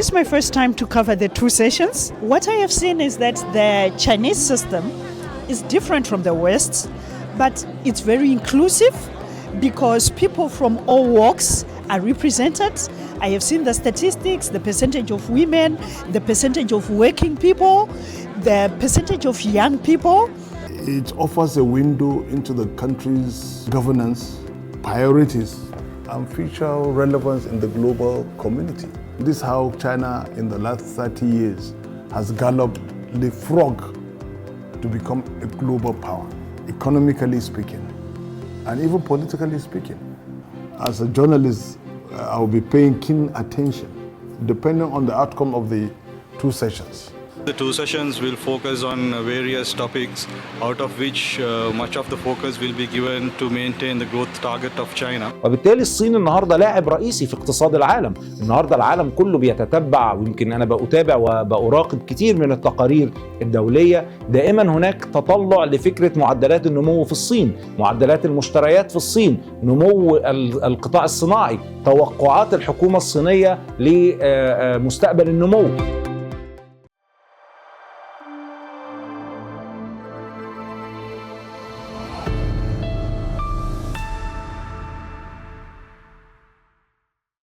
This is my first time to cover the two sessions. What I have seen is that the Chinese system is different from the West, but it's very inclusive because people from all walks are represented. I have seen the statistics, the percentage of women, the percentage of working people, the percentage of young people. It offers a window into the country's governance, priorities, and future relevance in the global community. This is how China in the last 30 years has galloped the frog to become a global power, economically speaking, and even politically speaking. As a journalist, I will be paying keen attention, depending on the outcome of the two sessions. The two sessions will focus on various topics, out of which much of the focus will be given to maintain the growth target of China. وبالتالي الصين النهارده لاعب رئيسي في اقتصاد العالم، النهارده العالم كله بيتتبع، ويمكن انا بتابع وبراقب كتير من التقارير الدوليه، دائما هناك تطلع لفكره معدلات النمو في الصين، معدلات المشتريات في الصين، نمو القطاع الصناعي، توقعات الحكومه الصينيه لمستقبل النمو.